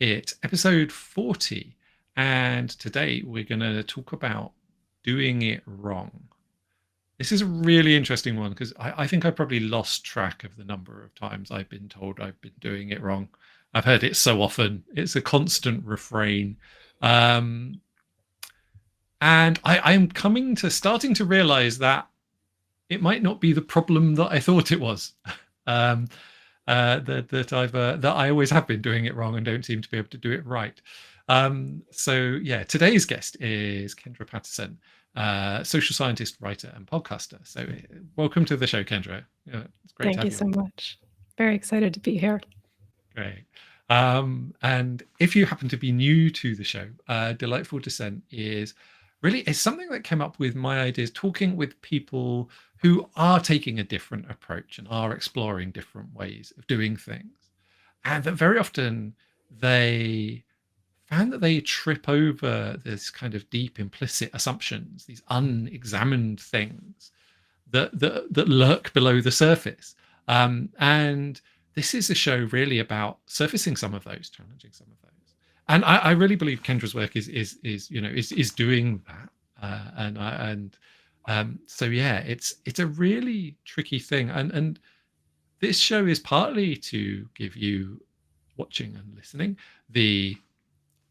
It's episode 40, and today we're going to talk about doing it wrong. This is a really interesting one because I think I probably lost track of the number of times I've been told I've been doing it wrong. I've heard it so often. It's a constant refrain. And I'm starting to realize that it might not be the problem that I thought it was. That I always have been doing it wrong and don't seem to be able to do it right. Today's guest is Kendra Patterson, social scientist, writer, and podcaster. So welcome to the show, Kendra. It's great to have you. Thank you so much. Very excited to be here. Great. And if you happen to be new to the show, Delightful Dissent is something that came up with my ideas, talking with people who are taking a different approach and are exploring different ways of doing things. And that very often they found that they trip over this kind of deep implicit assumptions, these unexamined things that lurk below the surface. And this is a show really about surfacing some of those, challenging some of those. And I really believe Kendra's work is doing that. It's a really tricky thing. And this show is partly to give you watching and listening the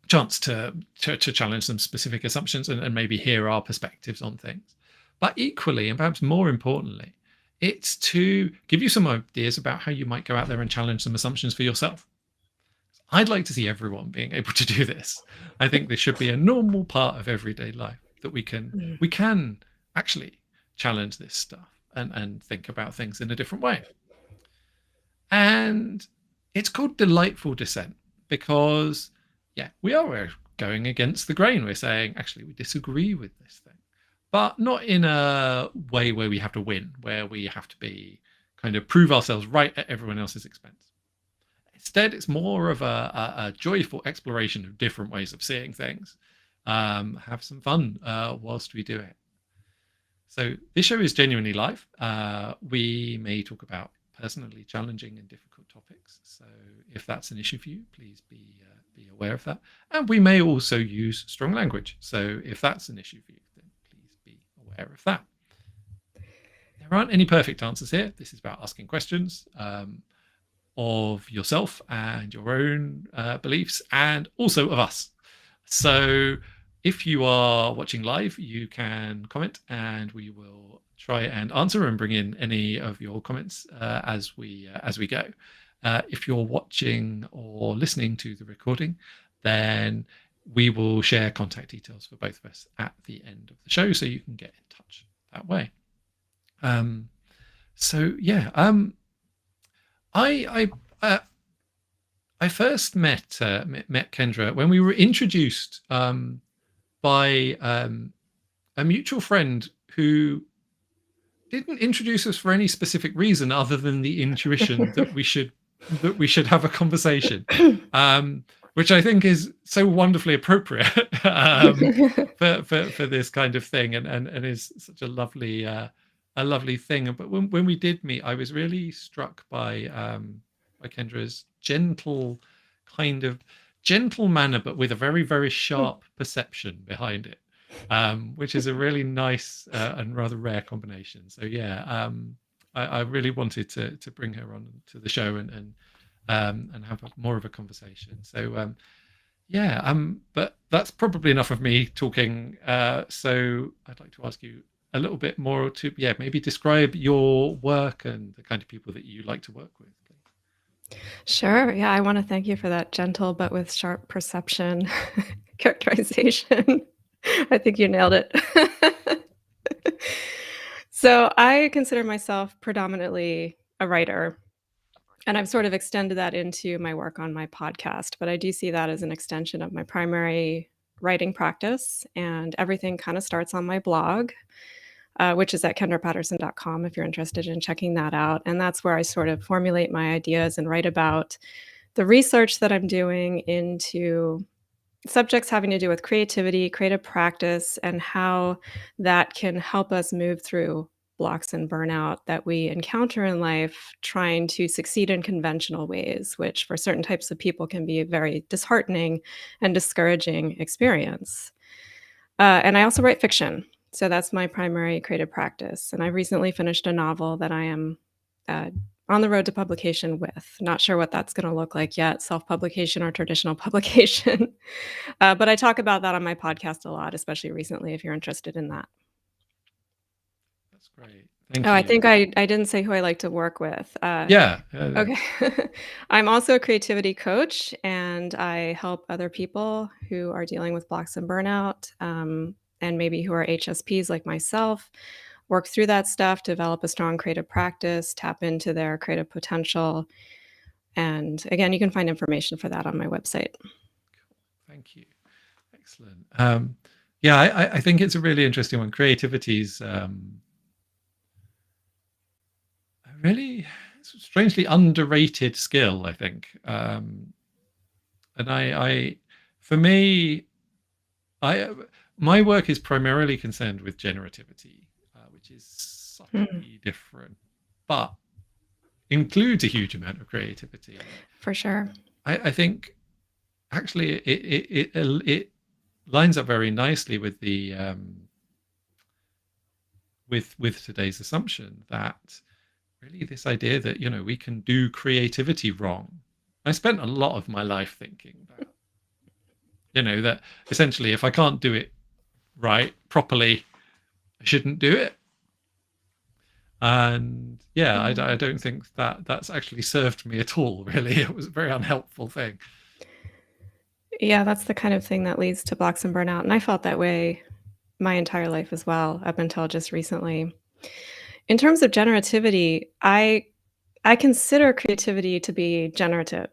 chance to challenge some specific assumptions and maybe hear our perspectives on things. But equally, and perhaps more importantly, it's to give you some ideas about how you might go out there and challenge some assumptions for yourself. I'd like to see everyone being able to do this. I think this should be a normal part of everyday life, that we can actually challenge this stuff and think about things in a different way. And it's called Delightful Dissent because, we are going against the grain. We're saying, actually, we disagree with this thing, but not in a way where we have to win, where we have to be kind of prove ourselves right at everyone else's expense. Instead, it's more of a joyful exploration of different ways of seeing things. Have some fun whilst we do it. So this show is genuinely live. We may talk about personally challenging and difficult topics. So if that's an issue for you, please be aware of that. And we may also use strong language. So if that's an issue for you, then please be aware of that. There aren't any perfect answers here. This is about asking questions of yourself and your own beliefs, and also of us. So if you are watching live, you can comment and we will try and answer and bring in any of your comments as we go. If you're watching or listening to the recording, then we will share contact details for both of us at the end of the show, so you can get in touch that way. I first met Kendra when we were introduced by a mutual friend who didn't introduce us for any specific reason other than the intuition that we should have a conversation, which I think is so wonderfully appropriate for this kind of thing, and is such a lovely thing. But when we did meet, I was really struck by Kendra's gentle manner, but with a very, very sharp perception behind it, which is a really nice and rather rare combination. So I really wanted to bring her on to the show and have more of a conversation. So but that's probably enough of me talking. So I'd like to ask you a little bit more to maybe describe your work and the kind of people that you like to work with. Sure. Yeah, I want to thank you for that gentle but with sharp perception characterization. I think you nailed it. So I consider myself predominantly a writer, and I've sort of extended that into my work on my podcast, but I do see that as an extension of my primary writing practice, and everything kind of starts on my blog, which is at kendrapatterson.com if you're interested in checking that out. And that's where I sort of formulate my ideas and write about the research that I'm doing into subjects having to do with creativity, creative practice, and how that can help us move through blocks and burnout that we encounter in life trying to succeed in conventional ways, which for certain types of people can be a very disheartening and discouraging experience. And I also write fiction. So that's my primary creative practice. And I recently finished a novel that I am uh, on the road to publication with. Not sure what that's going to look like yet, self publication or traditional publication. But I talk about that on my podcast a lot, especially recently, if you're interested in that. That's great. Oh, Thank I you. think I didn't say who I like to work with. Yeah. Okay. I'm also a creativity coach, and I help other people who are dealing with blocks and burnout, and maybe who are HSPs like myself, work through that stuff, develop a strong creative practice, tap into their creative potential. And again, you can find information for that on my website. Cool. Thank you. Excellent. Yeah, I think it's a really interesting one. Creativity's a really strangely underrated skill, I think. And for me, my work is primarily concerned with generativity, which is slightly different, but includes a huge amount of creativity. For sure. I think actually it lines up very nicely with the with today's assumption that really this idea that we can do creativity wrong. I spent a lot of my life thinking that that essentially if I can't do it right properly, I shouldn't do it. And yeah, I don't think that that's actually served me at all, really. It was a very unhelpful thing. Yeah, that's the kind of thing that leads to blocks and burnout. And I felt that way my entire life as well, up until just recently. In terms of generativity, I consider creativity to be generative.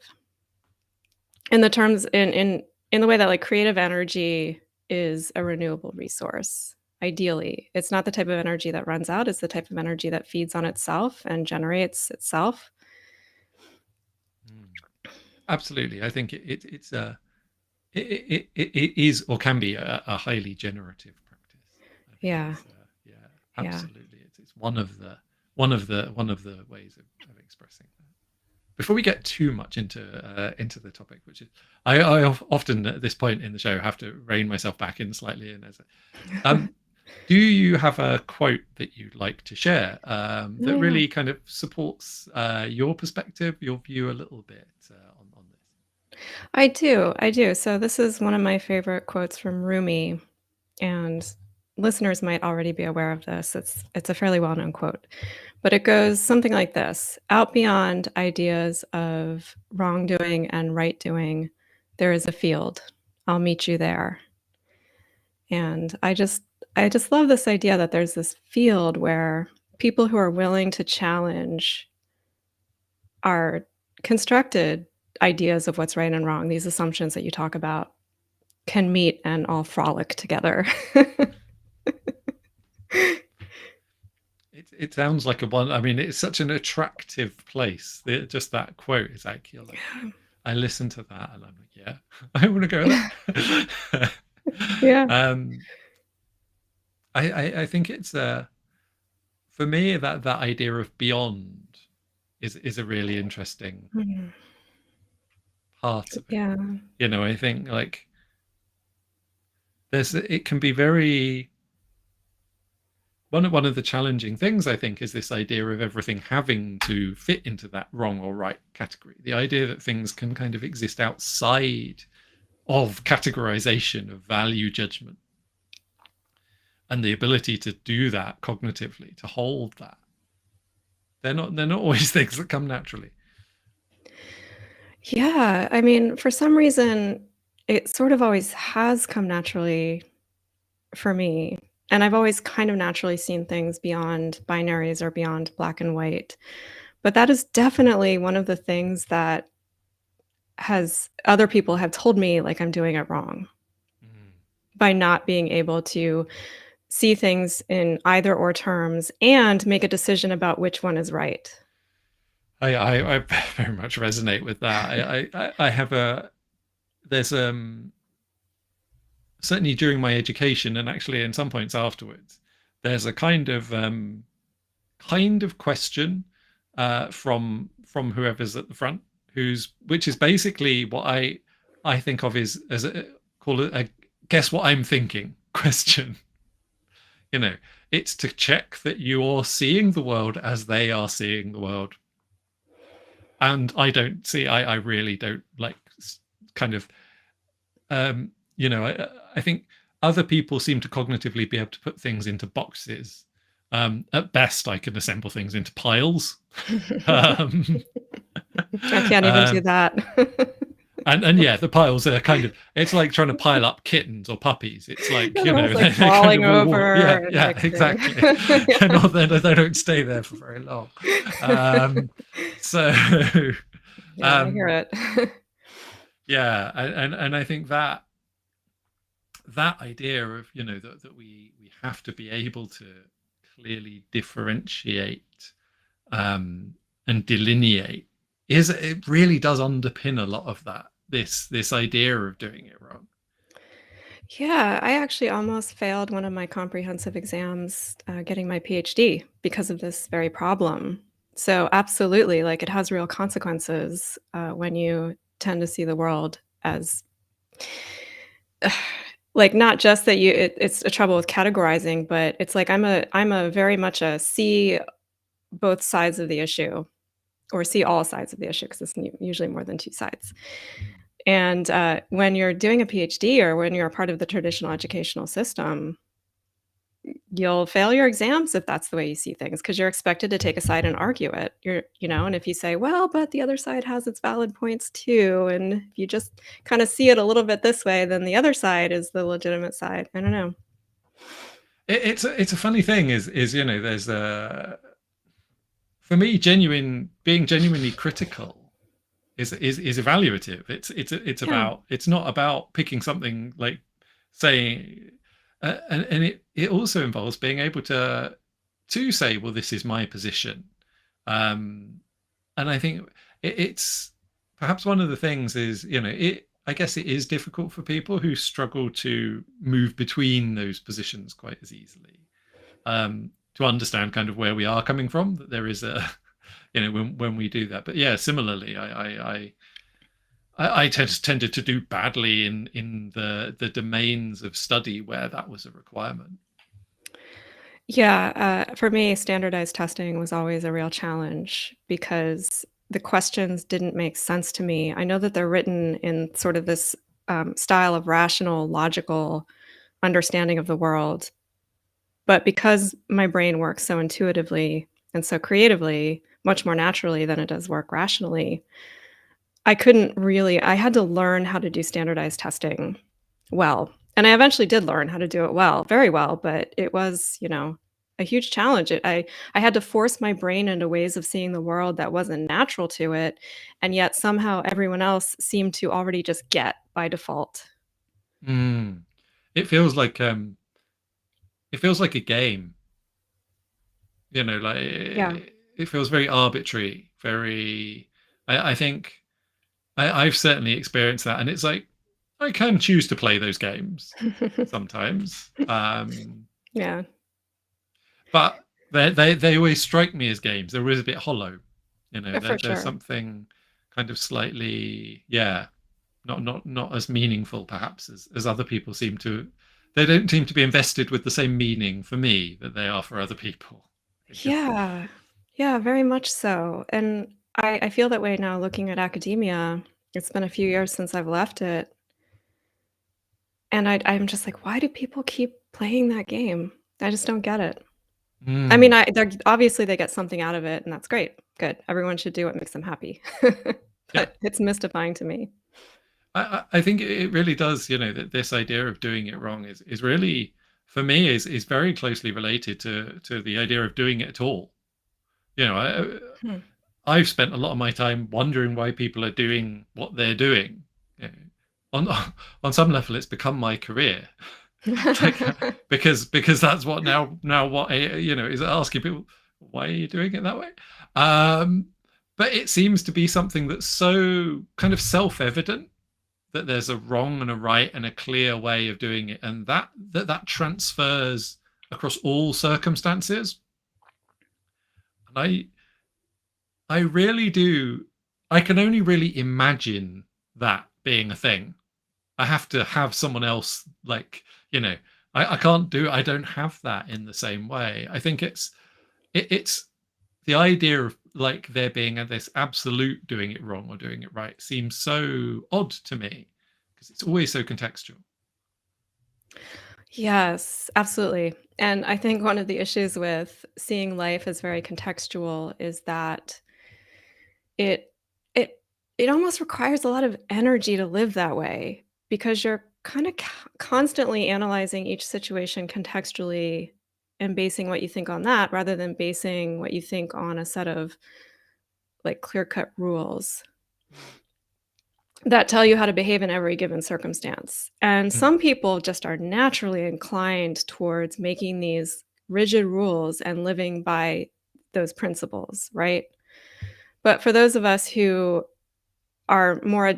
In the terms in the way that like creative energy is a renewable resource. Ideally, it's not the type of energy that runs out, it's the type of energy that feeds on itself and generates itself. Absolutely. I think it is or can be a highly generative practice. Yeah. Yeah, absolutely. It's one of the ways of expressing that. Before we get too much into the topic, which is I often at this point in the show have to rein myself back in slightly. And do you have a quote that you'd like to share that really kind of supports your perspective, your view a little bit on this? I do. So this is one of my favorite quotes from Rumi, and listeners might already be aware of this. It's a fairly well-known quote, but it goes something like this: out beyond ideas of wrongdoing and right doing, there is a field. I'll meet you there. And I just love this idea that there's this field where people who are willing to challenge our constructed ideas of what's right and wrong, these assumptions that you talk about, can meet and all frolic together. It sounds like a one. I mean, it's such an attractive place. Just that quote is like, I listen to that and I'm like, yeah, I want to go there. Yeah. I think it's for me that idea of beyond is a really interesting part of it. Yeah. I think like it can be very one of the challenging things, I think, is this idea of everything having to fit into that wrong or right category. The idea that things can kind of exist outside of categorization of value judgment, and the ability to do that cognitively, to hold that. They're not always things that come naturally. Yeah. I mean, for some reason, it sort of always has come naturally for me. And I've always kind of naturally seen things beyond binaries or beyond black and white. But that is definitely one of the things that has other people have told me like I'm doing it wrong by not being able to see things in either or terms and make a decision about which one is right. I very much resonate with that. I have there's certainly during my education and actually in some points afterwards, there's a kind of kind of question from whoever's at the front, which is basically what I think of as call it a guess what I'm thinking question. It's to check that you're seeing the world as they are seeing the world. And I really don't like kind of, I think other people seem to cognitively be able to put things into boxes. At best, I can assemble things into piles. I can't even do that. And yeah, the piles are kind of, it's like trying to pile up kittens or puppies. It's like, They're always, like, they're falling kind of over yeah, and yeah, mixing. exactly. Yeah. They don't stay there for very long. So Yeah, I hear it. yeah, and I think that idea of that we have to be able to clearly differentiate and delineate it really does underpin a lot of that this idea of doing it wrong. Yeah, I actually almost failed one of my comprehensive exams, getting my PhD because of this very problem. So absolutely, like, it has real consequences, when you tend to see the world as like, not just that it's a trouble with categorizing, but it's like I'm a very much a see both sides of the issue or see all sides of the issue because it's usually more than two sides. And when you're doing a PhD or when you're a part of the traditional educational system, you'll fail your exams if that's the way you see things because you're expected to take a side and argue it. And if you say, well, but the other side has its valid points too. And if you just kind of see it a little bit this way, then the other side is the legitimate side. I don't know. It's a funny thing is there's a, for me, being genuinely critical is evaluative. It's Yeah. about, it's not about picking something like saying, and it also involves being able to say, well, this is my position. And I think it's perhaps one of the things is I guess it is difficult for people who struggle to move between those positions quite as easily, to understand kind of where we are coming from, that there is a when we do that. But yeah, similarly, I tended to do badly in the domains of study where that was a requirement. Yeah, for me, standardized testing was always a real challenge because the questions didn't make sense to me. I know that they're written in sort of this style of rational, logical understanding of the world, but because my brain works so intuitively and so creatively, much more naturally than it does work rationally, I had to learn how to do standardized testing well. And I eventually did learn how to do it well, very well, but it was, a huge challenge. I had to force my brain into ways of seeing the world that wasn't natural to it, and yet somehow everyone else seemed to already just get by default. Mm. It feels like a game. Like Yeah. it feels very arbitrary, very. I think I've certainly experienced that, and it's like I can choose to play those games sometimes, Yeah. but they always strike me as games. They're always a bit hollow. For There's sure. something kind of slightly, yeah, not as meaningful perhaps as other people seem to. They don't seem to be invested with the same meaning for me that they are for other people. Yeah. Yeah, very much so, and I feel that way now looking at academia. It's been a few years since I've left it, and I'm just like, "Why do people keep playing that game?" I just don't get it. I mean, Mm, they're obviously, they get something out of it, and that's great. Good. Everyone should do what makes them happy. yeah. But it's mystifying to me. I think it really does, that this idea of doing it wrong is really, for me, is very closely related to the idea of doing it at all. Hmm. I've spent a lot of my time wondering why people are doing what they're doing. You know, on on some level, it's become my career. Like, because that's what now what is asking people, why are you doing it that way? But it seems to be something that's so kind of self-evident that there's a wrong and a right and a clear way of doing it, and that transfers across all circumstances. I I really do. I can only really imagine that being a thing. I have to have someone else, like, I can't do. I don't have that in the same way. I think it's the idea of like there being this absolute doing it wrong or doing it right seems so odd to me because it's always so contextual. Yes, absolutely. And I think one of the issues with seeing life as very contextual is that it it it almost requires a lot of energy to live that way because you're kind of constantly analyzing each situation contextually and basing what you think on that rather than basing what you think on a set of like clear-cut rules that tell you how to behave in every given circumstance. And Mm. some people just are naturally inclined towards making these rigid rules and living by those principles, right? But for those of us who are more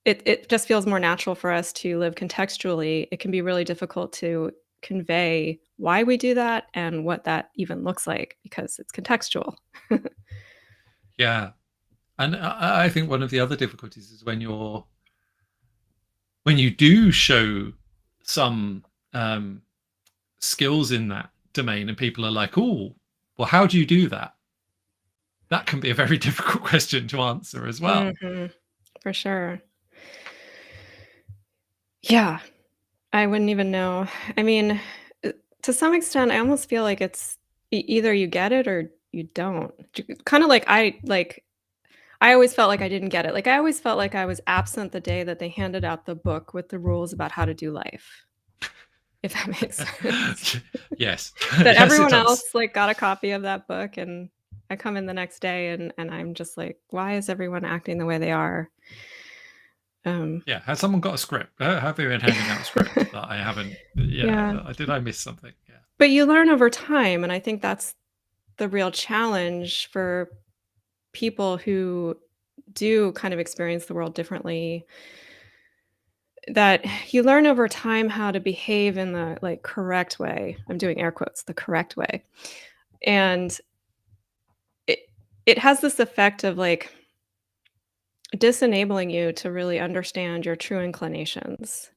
it just feels more natural for us to live contextually. It can be really difficult to convey why we do that and what that even looks like because it's contextual. Yeah, and I think one of the other difficulties is when you do show some skills in that domain, and people are like, "Oh, well, how do you do that?" That can be a very difficult question to answer as well. Mhm. For sure. Yeah, I wouldn't even know. I mean, to some extent, I almost feel like it's either you get it or you don't. Kind of I always felt like I didn't get it. Like I always felt like I was absent the day that they handed out the book with the rules about how to do life, if that makes sense. Yes, That yes, it everyone does. else, like, got a copy of that book, and I come in the next day and I'm just like, "Why is everyone acting the way they are?" Um, Yeah, has someone got a script? Have they been handing out a script that I haven't? yeah, Yeah, did I miss something? Yeah, but you learn over time, and I think that's the real challenge for people who do kind of experience the world differently, that you learn over time how to behave in the, like, correct way. I'm doing air quotes, "the correct way." And it it has this effect of, like, disenabling you to really understand your true inclinations.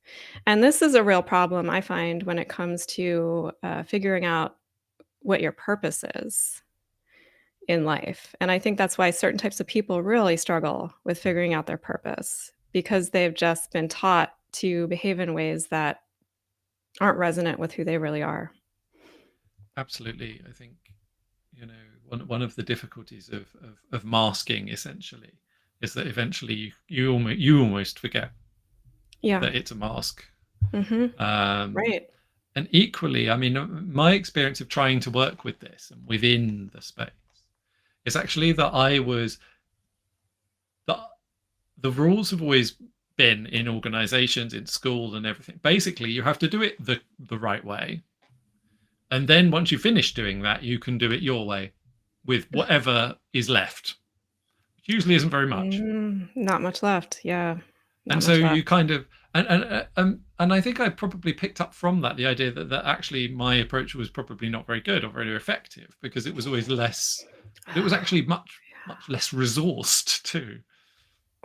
And this is a real problem I find when it comes to figuring out what your purpose is in life. And I think that's why certain types of people really struggle with figuring out their purpose because they've just been taught to behave in ways that aren't resonant with who they really are. absolutely. I think one of the difficulties of masking essentially is that eventually you almost forget Yeah. that it's a mask. Mhm. Um, Right. and equally, I mean, my experience of trying to work with this and within the space is actually that the the rules have always been in organizations, in school, and everything. Basically, you have to do it the right way, and then once you finish doing that, you can do it your way with whatever is left, which usually isn't very much. Not much left. Yeah. Not And so much left. you kind of and I think I probably picked up from that the idea that actually my approach was probably not very good or very effective because it was always less. It was actually much less resourced too.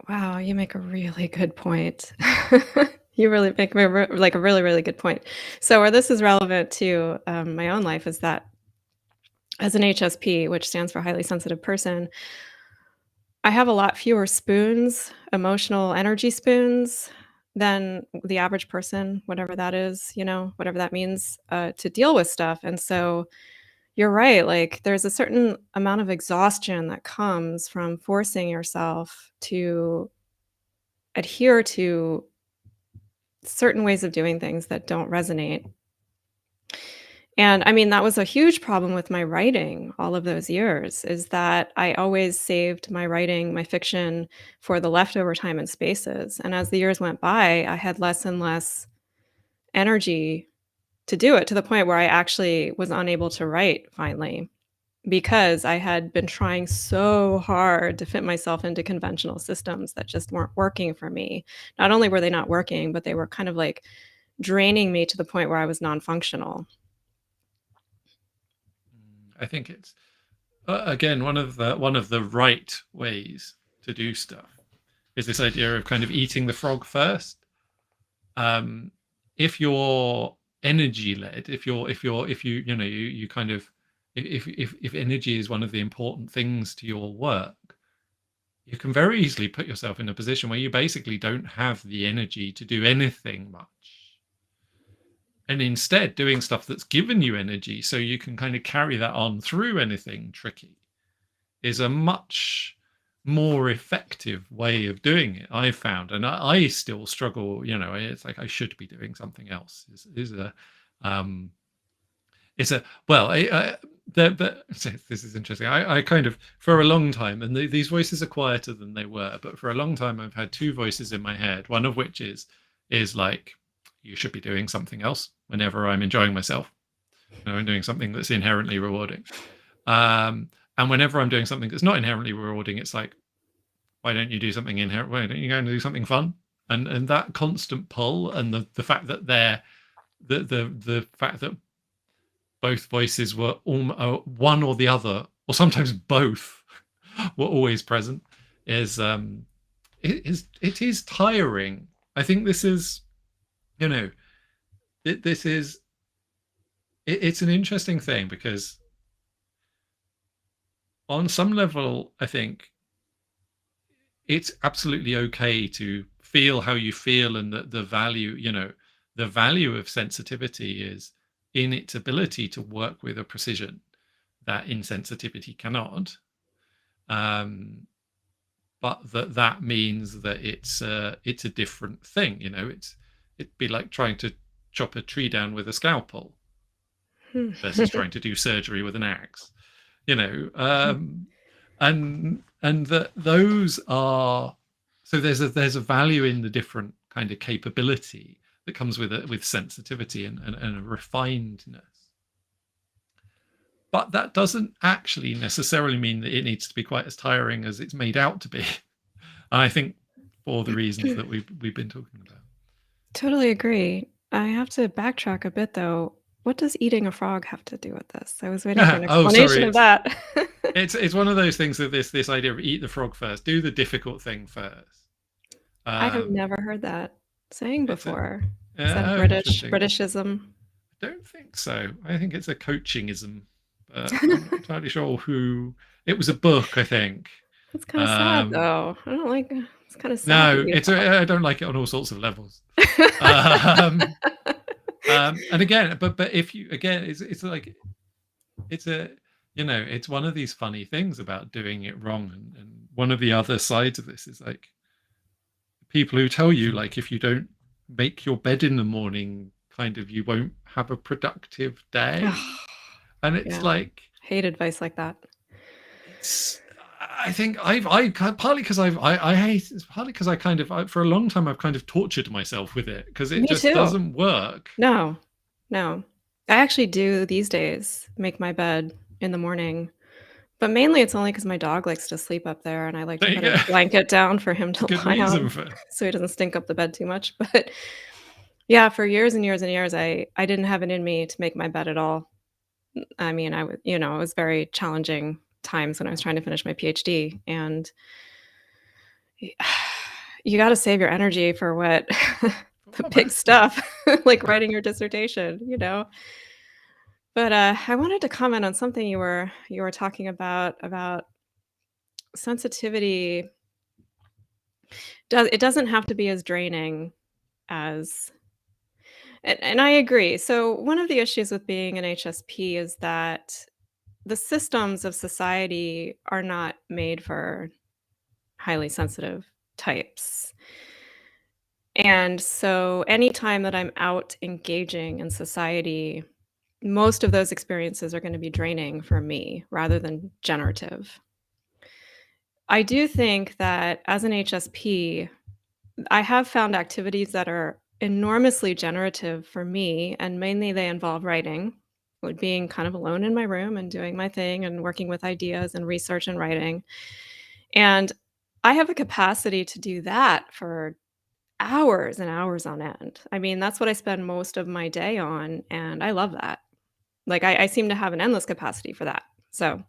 Wow, you make a really good point. You really make like a really, really good point. So, where this is relevant to my own life is that as an HSP, which stands for highly sensitive person, I have a lot fewer spoons, emotional energy spoons, than the average person, whatever that is, whatever that means, to deal with stuff. And so, you're right. Like, there's a certain amount of exhaustion that comes from forcing yourself to adhere to certain ways of doing things that don't resonate. And I mean, that was a huge problem with my writing all of those years is that I always saved my writing, my fiction for the leftover time and spaces. And as the years went by, I had less and less energy to do it to the point where I actually was unable to write finally because I had been trying so hard to fit myself into conventional systems that just weren't working for me. Not only were they not working, but they were kind of like draining me to the point where I was non-functional. I think again, one of the right ways to do stuff is this idea of kind of eating the frog first. If you're energy led, if you kind of, if energy is one of the important things to your work, you can very easily put yourself in a position where you basically don't have the energy to do anything much, and instead doing stuff that's given you energy so you can kind of carry that on through anything tricky is a much more effective way of doing it, I've found. And I still struggle, it's like I should be doing something else. It's a well this is interesting. I kind of, for a long time, and these voices are quieter than they were, but for a long time I've had two voices in my head, one of which is like, you should be doing something else whenever I'm enjoying myself, I'm doing something that's inherently rewarding. And whenever I'm doing something that's not inherently rewarding, it's like, why don't you do something inherent? Why don't you go and do something fun? And that constant pull, and the fact that the fact that both voices were one or the other, or sometimes both, were always present, is it is tiring. I think this is, it's an interesting thing, because on some level, I think it's absolutely okay to feel how you feel, and that the value of sensitivity is in its ability to work with a precision that insensitivity cannot. But that means that it's a different thing. It'd be like trying to chop a tree down with a scalpel versus trying to do surgery with an axe. And that those are, so there's a value in the different kind of capability that comes with sensitivity and a refinedness. But that doesn't actually necessarily mean that it needs to be quite as tiring as it's made out to be. And I think for the reasons that we've been talking about. Totally agree. I have to backtrack a bit though. What does eating a frog have to do with this? I was waiting for an Oh, explanation sorry. of that. It's one of those things that this idea of eat the frog first, do the difficult thing first. I have never heard that saying before. Is that a interesting. Britishism? I don't think so. I think it's a coachingism, but I'm not entirely sure who. It was a book, I think. It's kind of sad though. I don't like. It's kind of sad. No, I don't like it on all sorts of levels. And again, but if you, again, it's like, it's one of these funny things about doing it wrong, and one of the other sides of this is like people who tell you, like, if you don't make your bed in the morning, kind of, you won't have a productive day. And it's like, hate advice like that. I think I partly because I hate, it's partly because I kind of, for a long time I've kind of tortured myself with it, because it just doesn't work. No. I actually do these days make my bed in the morning, but mainly it's only because my dog likes to sleep up there, and I like to put a blanket down for him to lie on, so he doesn't stink up the bed too much. But yeah, for years and years and years, I didn't have it in me to make my bed at all. I mean, it was very challenging times when I was trying to finish my PhD, and you got to save your energy for what the big stuff, like writing your dissertation, But I wanted to comment on something you were talking about sensitivity. It doesn't have to be as draining as, and I agree. So one of the issues with being an HSP is that the systems of society are not made for highly sensitive types. And so anytime that I'm out engaging in society, most of those experiences are going to be draining for me rather than generative. I do think that as an HSP, I have found activities that are enormously generative for me, and mainly they involve writing, like being kind of alone in my room and doing my thing and working with ideas and research and writing. And I have a capacity to do that for hours and hours on end. I mean, that's what I spend most of my day on, and I love that. Like, I seem to have an endless capacity for that. So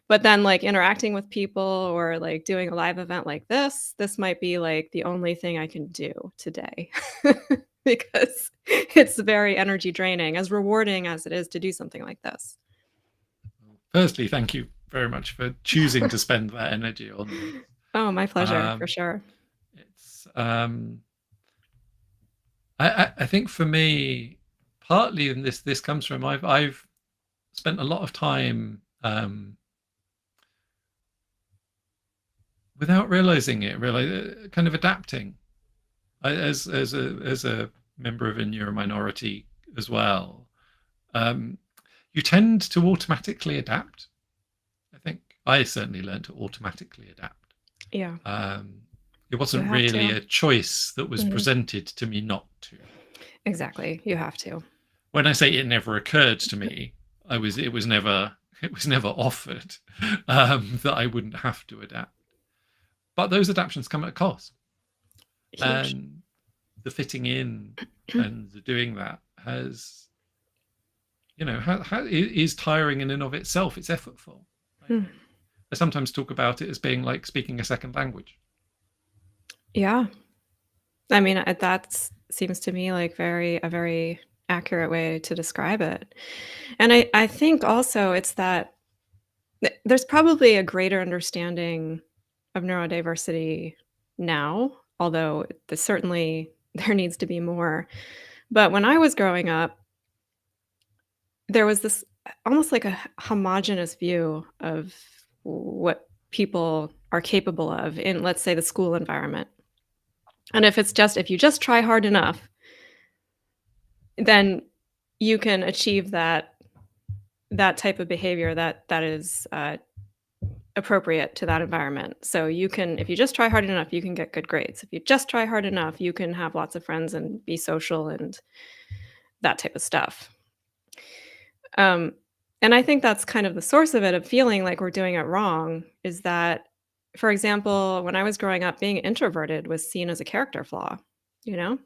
But then, like, interacting with people or, like, doing a live event like this might be, like, the only thing I can do today because it's very energy draining, as rewarding as it is to do something like this. Firstly, thank you very much for choosing to spend that energy on this. Oh, my pleasure, for Um, sure. it's I think for me, partly in this comes from I've spent a lot of time without realizing it, really kind of adapting. As a member of a neurominority as well, you tend to automatically adapt. I think I certainly learned to automatically adapt. Yeah, It you wasn't have really to. a choice that was Mhm. presented to me not to. Exactly, you have to. When I say it never occurred to me, it was never offered that I wouldn't have to adapt. But those adaptations come at a cost, Huge. and the fitting in and the doing that has, is tiring in and of itself. It's effortful. Hmm. I sometimes talk about it as being like speaking a second language. Yeah. I mean, that seems to me like a very accurate way to describe it. And I think also it's that there's probably a greater understanding of neurodiversity now, although certainly there needs to be more. But when I was growing up, there was this almost like a homogenous view of what people are capable of in, let's say, the school environment. And if you just try hard enough, then you can achieve that type of behavior that is, appropriate to that environment. So you can if you just try hard enough, you can get good grades. If you just try hard enough, you can have lots of friends and be social and that type of stuff. Um, and I think that's kind of the source of it, of feeling like we're doing it wrong, is that, for example, when I was growing up, being introverted was seen as a character flaw, you know?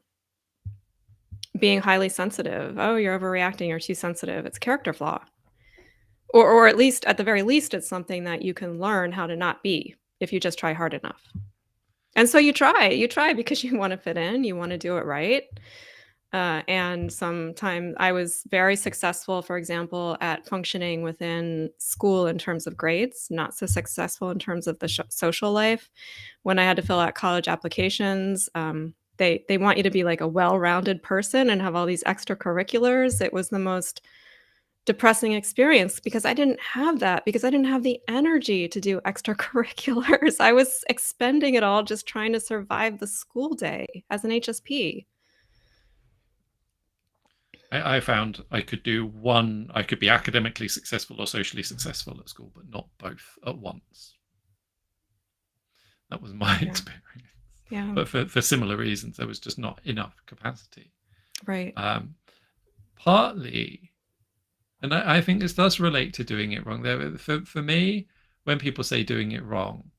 Being highly sensitive, "Oh, you're overreacting, you're too sensitive." It's a character flaw. Or at least at the very least, it's something that you can learn how to not be if you just try hard enough. And so you try because you wanna fit in, you wanna do it right. And sometime I was very successful, for example, at functioning within school in terms of grades, not so successful in terms of the social life. When I had to fill out college applications, they want you to be like a well-rounded person and have all these extracurriculars. It was the most depressing experience because I didn't have that, because I didn't have the energy to do extracurriculars. I was expending it all just trying to survive the school day as an HSP. I found I could be academically successful or socially successful at school, but not both at once. That was my Yeah. experience. Yeah. But for similar reasons, there was just not enough capacity. Right. Partly, and I think this does relate to doing it wrong. For me, when people say doing it wrong,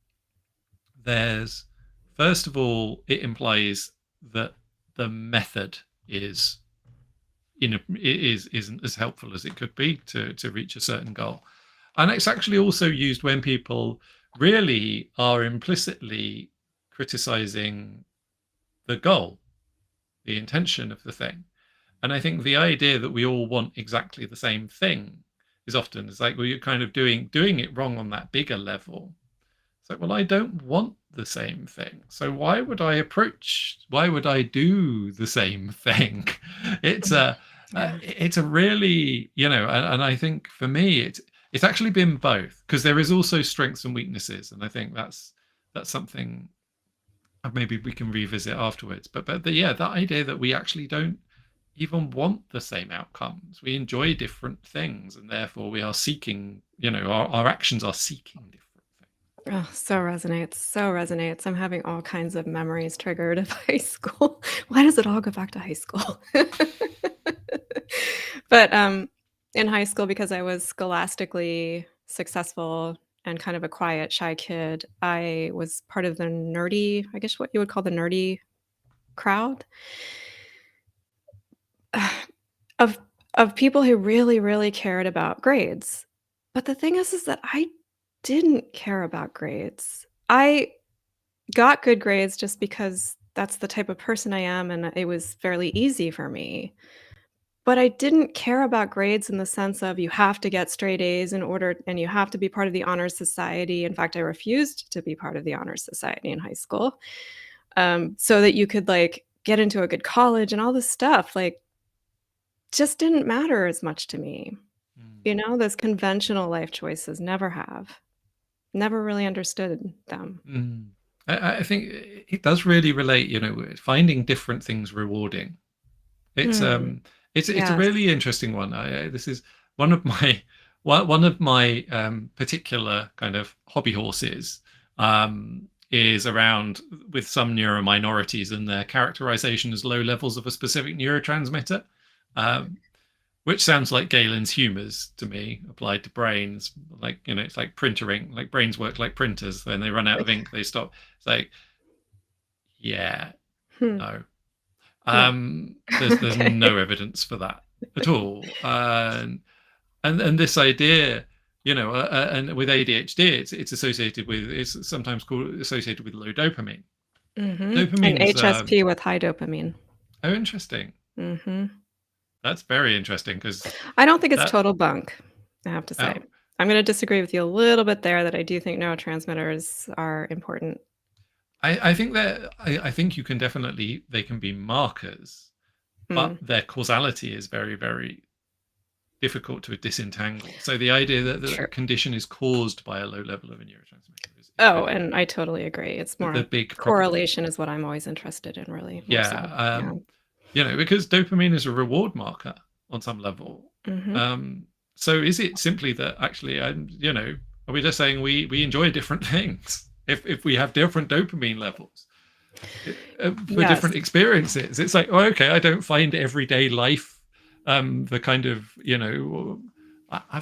there's first of all, it implies that the method is isn't as helpful as it could be to reach a certain goal, and it's actually also used when people really are implicitly criticizing the goal, the intention of the thing. And I think the idea that we all want exactly the same thing is often, it's like, well, you're kind of doing it wrong on that bigger level. It's like, well, I don't want the same thing, so why would I do the same thing? it's Mm. a Yeah. it's a really, and I think for me it's actually been both, because there is also strengths and weaknesses, and I think that's something maybe we can revisit afterwards. But yeah, that idea that we actually don't even want the same outcomes. We enjoy different things, and therefore we are seeking, our actions are seeking different Oh, so resonates, so resonates. I'm having all kinds of memories triggered of high school. Why does it all go back to high school? But, in high school, because I was scholastically successful and kind of a quiet, shy kid, I was part of the nerdy, I guess what you would call the nerdy crowd of of people who really, really cared about grades. But the thing is that I didn't care about grades. I got good grades just because that's the type of person I am, and it was fairly easy for me. But I didn't care about grades in the sense of you have to get straight A's in order and you have to be part of the honor society. In fact, I refused to be part of the honor society in high school, so that you could, like, get into a good college and all this stuff, like, just didn't matter as much to me. Mm. You know, those conventional life choices never have. Never really understood them. Mm. I think it does really relate, finding different things rewarding. It's Hmm. it's a Yes. really interesting one. This is one of my one of my particular kind of hobby horses is around with some neurominorities and their characterization as low levels of a specific neurotransmitter, um, which sounds like Galen's humors to me applied to brains. Like it's like printer ink. Like brains work like printers. When they run out of ink, they stop. It's like, yeah, Hmm. no. No. There's Okay. no evidence for that at all. And this idea, and with ADHD, it's associated with it's sometimes called associated with low dopamine. Mhm. And Dopamine's HSP with high dopamine. oh, interesting. Mhm. That's very interesting because I don't think it's that total bunk, I have to say. oh, I'm gonna disagree with you a little bit there that I do think neurotransmitters are important. I think that I think you can definitely they can be markers, but Mm. their causality is very very difficult to disentangle. So the idea that the True. condition is caused by a low level of a neurotransmitter is Oh, really and I totally agree. It's the more big problem. correlation is what I'm always interested in, really, more so. Yeah, Yeah. because dopamine is a reward marker on some level. Mhm. Um, so is it simply that actually, are we just saying we enjoy different things if we have different dopamine levels for Yes. different experiences? It's like, oh, okay, I don't find everyday life the kind of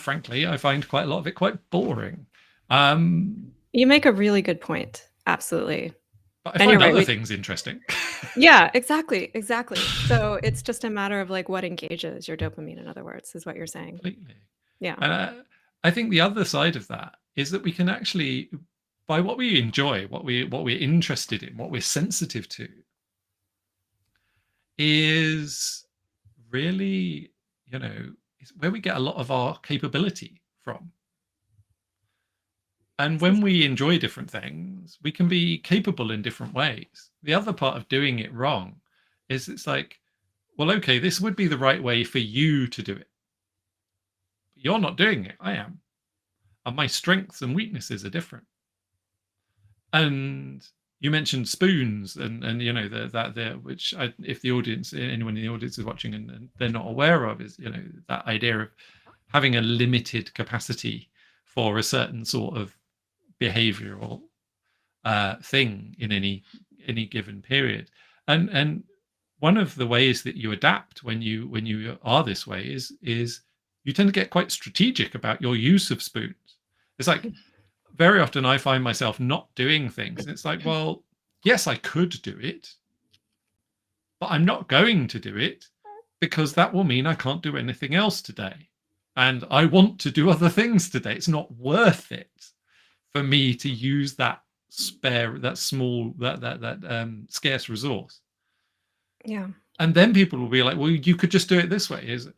frankly I find quite a lot of it quite boring. Um, You make a really good point. Absolutely. but I And you're find right, other we things interesting. Yeah, exactly, exactly. So, it's just a matter of, like, what engages your dopamine, in other words, is what you're saying. Completely. Yeah. And I think the other side of that is that we can actually, by what we enjoy, what we're interested in, what we're sensitive to, is really, is where we get a lot of our capability from. And This when is we enjoy different things, we can be capable in different ways. The other part of doing it wrong is it's like, well, okay, this would be the right way for you to do it. But you're not doing it. I am. And my strengths and weaknesses are different. And you mentioned spoons, and that there, which if the audience, anyone in the audience is watching and they're not aware of, is that idea of having a limited capacity for a certain sort of behavioral thing in any given period, and one of the ways that you adapt when you are this way is you tend to get quite strategic about your use of spoons. It's like very often I find myself not doing things. And it's like, well, yes, I could do it, but I'm not going to do it because that will mean I can't do anything else today. And I want to do other things today. It's not worth it for me to use that small, that scarce resource. Yeah. And then people will be like, well, you could just do it this way. Is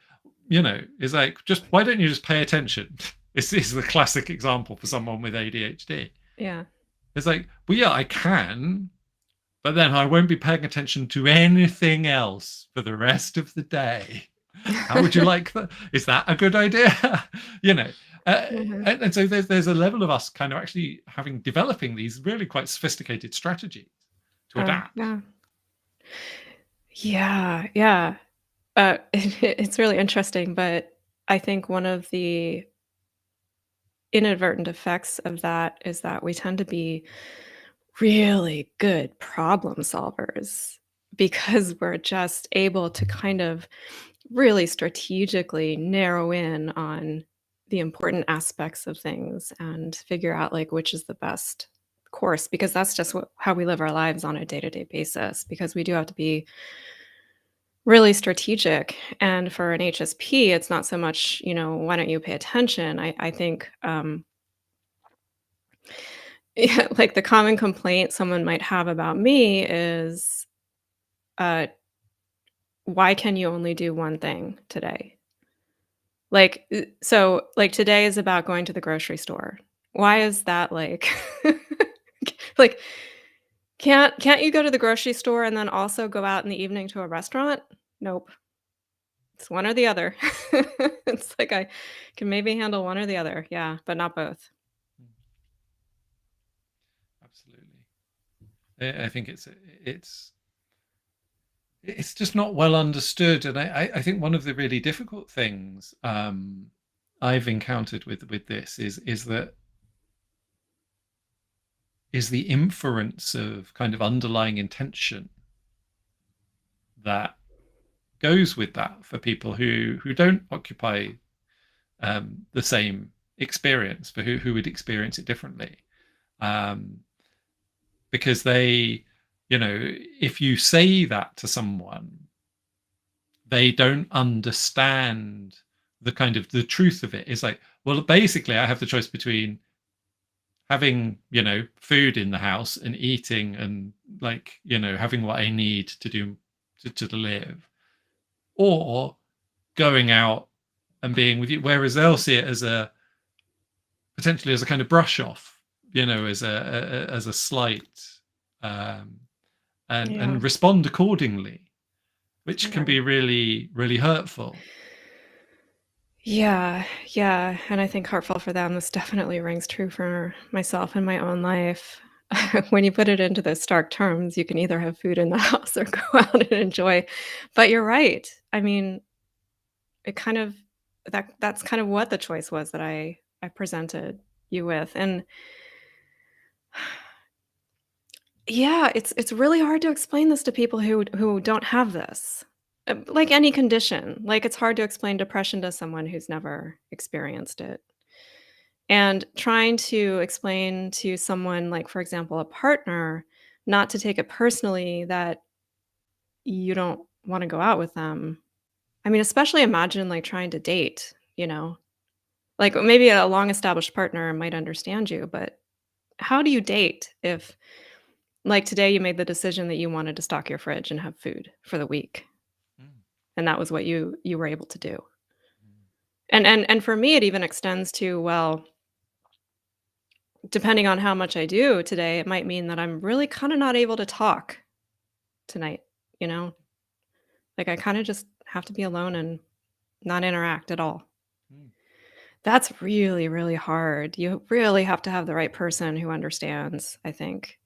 like, just why don't you just pay attention? This is the classic example for someone with ADHD. Yeah. It's like, well, yeah, I can, but then I won't be paying attention to anything else for the rest of the day. How would you like that? Is that a good idea? you know, Mhm. and so there's a level of us kind of actually developing these really quite sophisticated strategies to Oh, adapt. yeah. Yeah, yeah. It's really interesting, but I think one of the inadvertent effects of that is that we tend to be really good problem solvers because we're just able to kind of really strategically narrow in on the important aspects of things and figure out like which is the best course because that's just how we live our lives on a day-to-day basis because we do have to be really strategic. And for an HSP, it's not so much, why don't you pay attention? I think, yeah, like the common complaint someone might have about me is, uh, why can you only do one thing today? Like today is about going to the grocery store. Why is that like like, can't you go to the grocery store and then also go out in the evening to a restaurant? Nope. It's one or the other. It's like I can maybe handle one or the other, yeah, but not both. Mm, absolutely. I think it's just not well understood, and I think one of the really difficult things I've encountered with this is the inference of kind of underlying intention that goes with that for people who don't occupy the same experience, for who would experience it differently, um, because they, if you say that to someone, they don't understand the kind of the truth of it. It's like, well, basically I have the choice between having, food in the house and eating and, like, having what I need to do to live, or going out and being with you. Whereas they'll see it as potentially as a kind of brush off, as a slight, um, Yeah. and respond accordingly, which can Yeah. be really, really hurtful. Yeah, yeah, and I think heartful for them, this definitely rings true for myself in my own life. When you put it into those stark terms, you can either have food in the house or go out and enjoy. But you're right. I mean, it kind of that's kind of what the choice was that I presented you with. And yeah, it's really hard to explain this to people who don't have this. Like any condition, like it's hard to explain depression to someone who's never experienced it. And trying to explain to someone, like, for example, a partner, not to take it personally that you don't wanna go out with them. I mean, especially imagine, like, trying to date, you know? Like, maybe a long-established partner might understand you, but how do you date if, like, today you made the decision that you wanted to stock your fridge and have food for the week, Mm, and that was what you were able to do? mm, And for me, it even extends to, well, depending on how much I do today, it might mean that I'm really kinda not able to talk tonight, you know? Like, I kinda just have to be alone and not interact at all. mm. That's really, really hard. You really have to have the right person who understands, I think,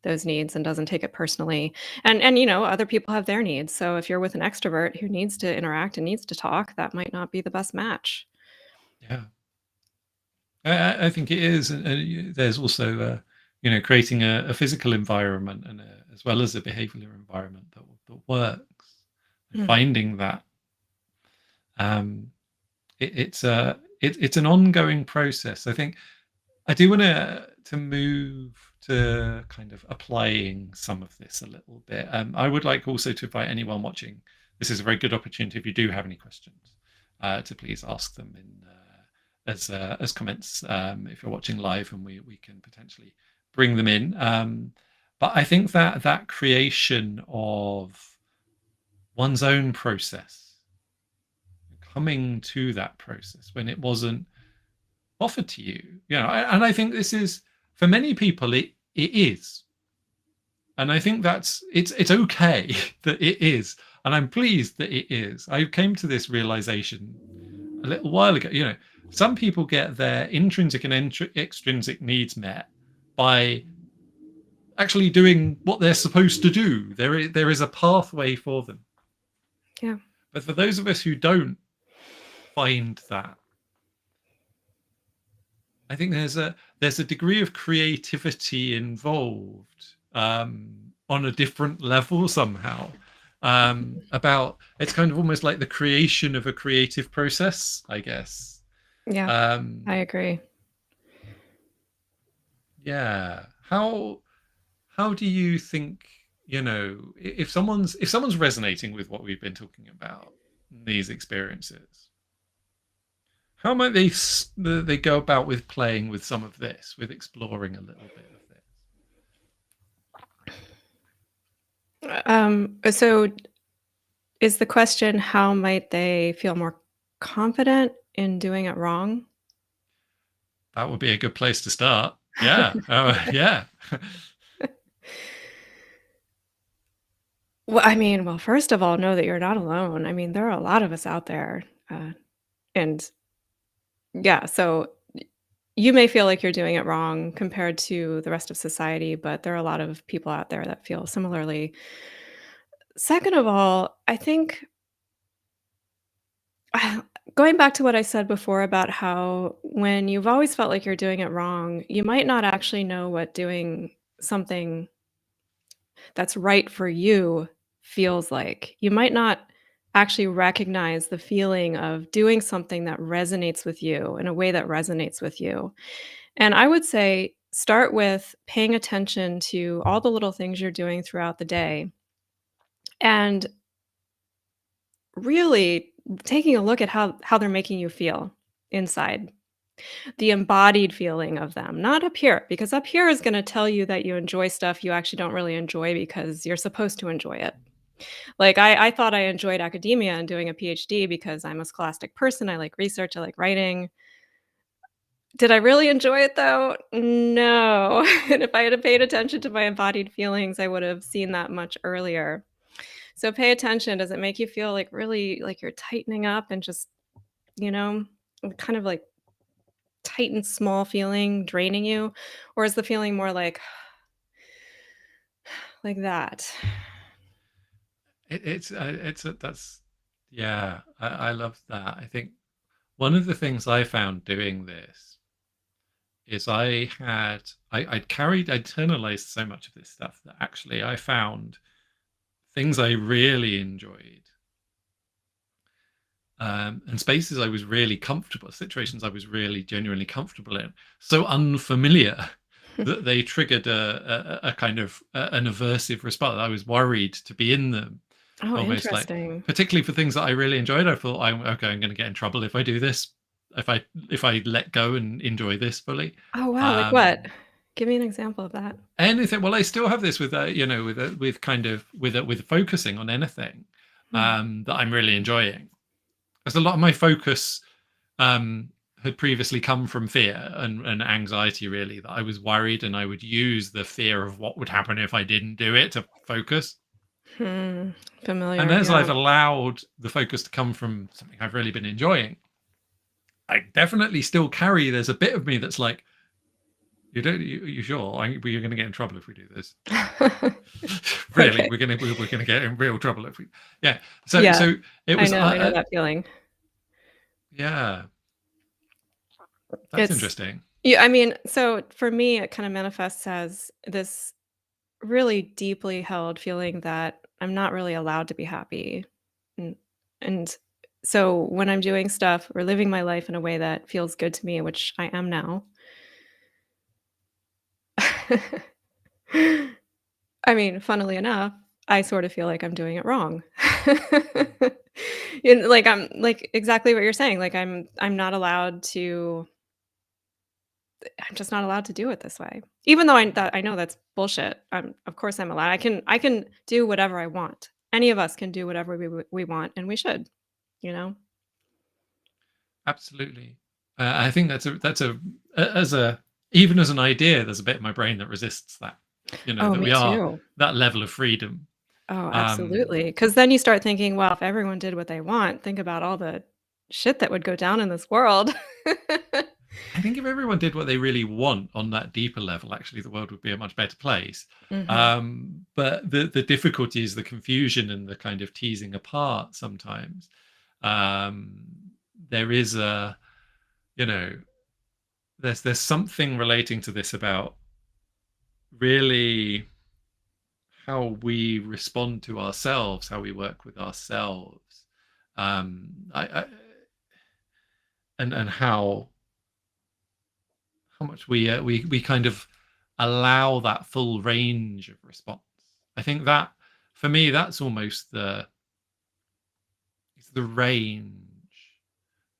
those needs and doesn't take it personally. And other people have their needs. So if you're with an extrovert who needs to interact and needs to talk, that might not be the best match. Yeah. I think it is, and there's also, creating a physical environment and as well as a behavioural environment that works, and Mm, finding that, um, it's an ongoing process. I think I do want to move to kind of applying some of this a little bit. I would like also to invite anyone watching. This is a very good opportunity if you do have any questions, to please ask them in as comments, if you're watching live, and we can potentially bring them in. But I think that creation of one's own process, coming to that process when it wasn't offered to you, and I think this is, for many people, it is, and I think it's okay that it is, and I'm pleased that it is. I came to this realization a little while ago. Some people get their intrinsic and extrinsic needs met by actually doing what they're supposed to do. There is a pathway for them, yeah. but for those of us who don't find that, I think there's a degree of creativity involved, on a different level somehow. About It's kind of almost like the creation of a creative process, I guess. Yeah, I Um, agree. yeah. How do you think? if someone's resonating with what we've been talking about, these experiences, how might they go about with playing with some of this, with exploring a little bit of this? So is the question, how might they feel more confident in doing it wrong? That would be a good place to start. Yeah. Yeah. Well, first of all, know that you're not alone. I mean, there are a lot of us out there. And yeah, so you may feel like you're doing it wrong compared to the rest of society, but there are a lot of people out there that feel similarly. Second of all, I think going back to what I said before about how when you've always felt like you're doing it wrong, you might not actually know what doing something that's right for you feels like. You might not actually recognize the feeling of doing something that resonates with you in a way that resonates with you. And I would say start with paying attention to all the little things you're doing throughout the day and really taking a look at how they're making you feel inside. The embodied feeling of them, not up here, because up here is going to tell you that you enjoy stuff you actually don't really enjoy because you're supposed to enjoy it. Like I thought I enjoyed academia and doing a PhD because I'm a scholastic person. I like research, I like writing. Did I really enjoy it though? No. And if I had paid attention to my embodied feelings, I would have seen that much earlier. So pay attention. Does it make you feel like really like you're tightening up and just, you know, kind of like tight and small feeling draining you? Or is the feeling more like that? That's yeah. I love that. I think one of the things I found doing this is I'd internalized so much of this stuff that actually I found things I really enjoyed, and spaces I was really comfortable, situations I was really genuinely comfortable in, so unfamiliar that they triggered a kind of an aversive response. I was worried to be in them, Oh, almost like, interesting. particularly for things that I really enjoyed. I thought, I'm going to get in trouble if I do this, if I let go and enjoy this fully. Oh, wow. Like what? Um, Give me an example of that. Anything. Well, I still have this with with kind of with focusing on anything Hmm. that I'm really enjoying. Because a lot of my focus um, had previously come from fear and anxiety, really, that I was worried and I would use the fear of what would happen if I didn't do it to focus. Hmm. And Familiar. as Yeah. I've allowed the focus to come from something I've really been enjoying, I definitely still carry, there's a bit of me that's like, you sure? We're going to get in trouble if we do this. Really, Okay. we're going to get in real trouble if we, yeah. So Yeah. so it was, I know that feeling. yeah, that's It's interesting. yeah, I mean, so for me, it kind of manifests as this really deeply held feeling that I'm not really allowed to be happy. And, and so when I'm doing stuff or living my life in a way that feels good to me, which I am now, I mean, funnily enough, I sort of feel like I'm doing it wrong. Like I'm like exactly what you're saying. Like I'm not allowed to I'm just not allowed to do it this way. Even though I know that's bullshit. Of course I'm allowed. I can do whatever I want. Any of us can do whatever we want, and we should, you know? Absolutely. I think as a even as an idea, there's a bit in my brain that resists that. Oh, That me we are too. that level of freedom. Oh, Um, absolutely. Because then you start thinking, well, if everyone did what they want, think about all the shit that would go down in this world. I think if everyone did what they really want on that deeper level, actually, the world would be a much better place. Mhm. But the difficulty is the confusion and the kind of teasing apart sometimes. Um, there is a, you know, there's something relating to this about really how we respond to ourselves, how we work with ourselves, I and how much we kind of allow that full range of response. I think that for me, that's almost it's the range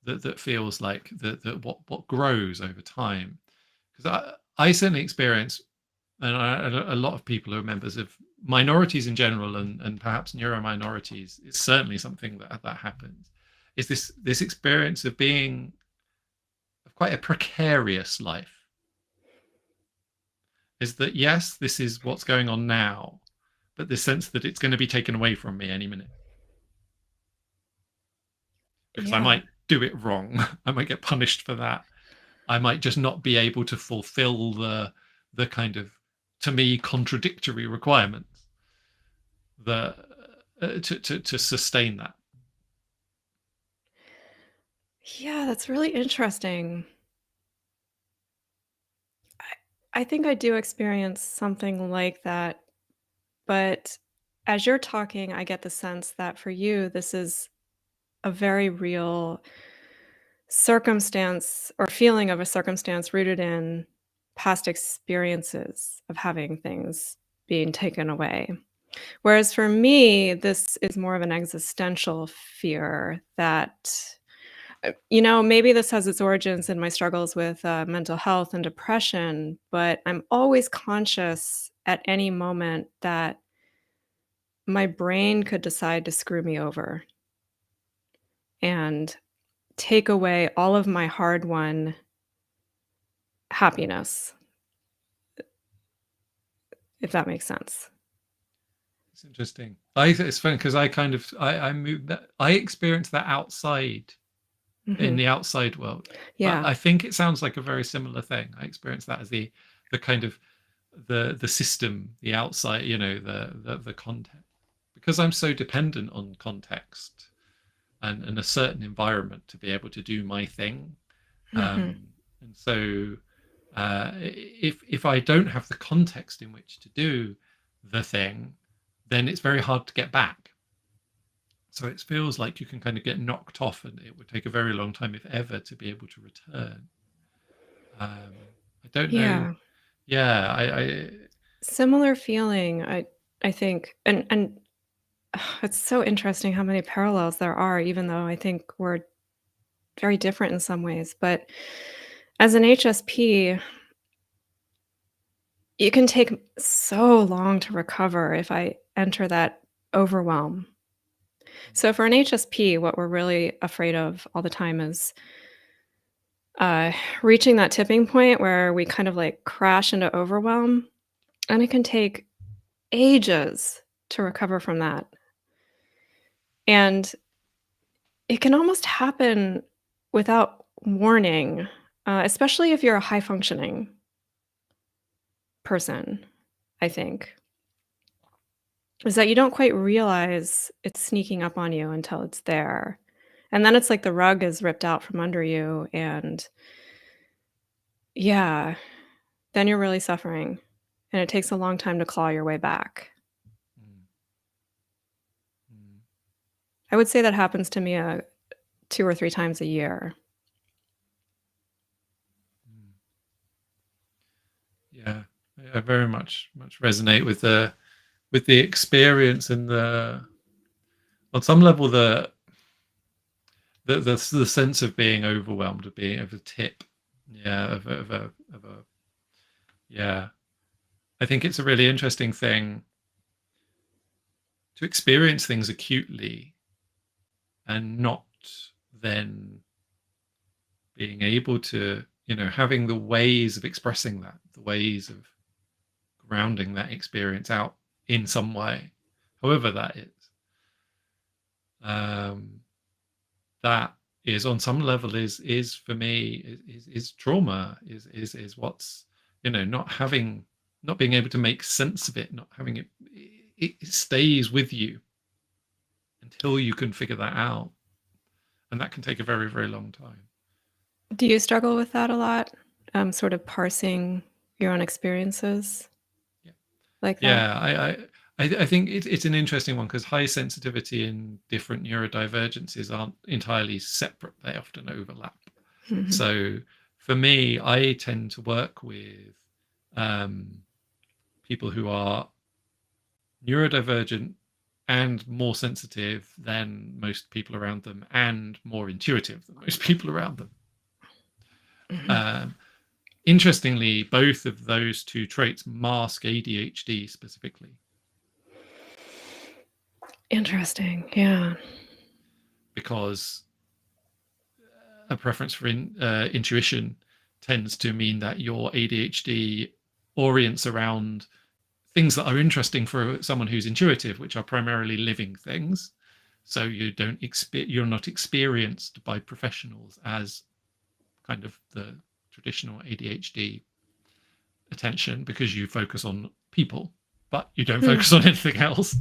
that feels like what grows over time. Because I certainly experience, and a lot of people who are members of minorities in general, and perhaps neurominorities, it's certainly something that happens. Is this experience of being of quite a precarious life? Is that yes, this is what's going on now, but the sense that it's going to be taken away from me any minute because I Yeah. might do it wrong. I might get punished for that. I might just not be able to fulfill the kind of, to me, contradictory requirements the to sustain that. Yeah, that's really interesting. I think I do experience something like that, but as you're talking, I get the sense that for you, this is a very real circumstance or feeling of a circumstance rooted in past experiences of having things being taken away. Whereas for me, this is more of an existential fear that, maybe this has its origins in my struggles with mental health and depression, but I'm always conscious at any moment that my brain could decide to screw me over and take away all of my hard won happiness, if that makes sense. It's interesting. It's funny because I moved that I experienced that outside in Mhm. the outside world, but Yeah. I think it sounds like a very similar thing. I experienced that as the kind of the system, the outside, the content, because I'm so dependent on context and a certain environment to be able to do my thing. Mhm. And so if I don't have the context in which to do the thing, then it's very hard to get back. So it feels like you can kind of get knocked off, and it would take a very long time, if ever, to be able to return. I don't know. Yeah. Yeah, I Similar feeling, I think, and it's so interesting how many parallels there are, even though I think we're very different in some ways. But as an HSP, it can take so long to recover if I enter that overwhelm. So for an HSP, what we're really afraid of all the time is uh, reaching that tipping point where we kind of like crash into overwhelm, and it can take ages to recover from that. And it can almost happen without warning, especially if you're a high functioning person, I think, is that you don't quite realize it's sneaking up on you until it's there. And then it's like the rug is ripped out from under you. And yeah, then you're really suffering. And it takes a long time to claw your way back. mm, mm, I would say that happens to me 2 or 3 times a year. mm. Yeah, I very much resonate with the experience and the on some level the sense of being overwhelmed, of being of a tip, yeah, of a yeah. I think it's a really interesting thing to experience things acutely and not then being able to, having the ways of expressing that, the ways of grounding that experience out in some way, however that is. Um, that is on some level is for me is trauma, is what's, not being able to make sense of it, not having it stays with you until you can figure that out, and that can take a very very long time. Do you struggle with that a lot? Sort of parsing your own experiences Yeah, like that? yeah. I think it's an interesting one because high sensitivity and different neurodivergences aren't entirely separate, they often overlap. Mhm. So for me, I tend to work with um, people who are neurodivergent and more sensitive than most people around them and more intuitive than most people around them. Interestingly, both of those two traits mask ADHD specifically. Interesting. Yeah. Because a preference for intuition tends to mean that your ADHD orients around things that are interesting for someone who's intuitive, which are primarily living things. So you're not experienced by professionals as kind of the traditional ADHD attention, because you focus on people, but you don't focus on anything else.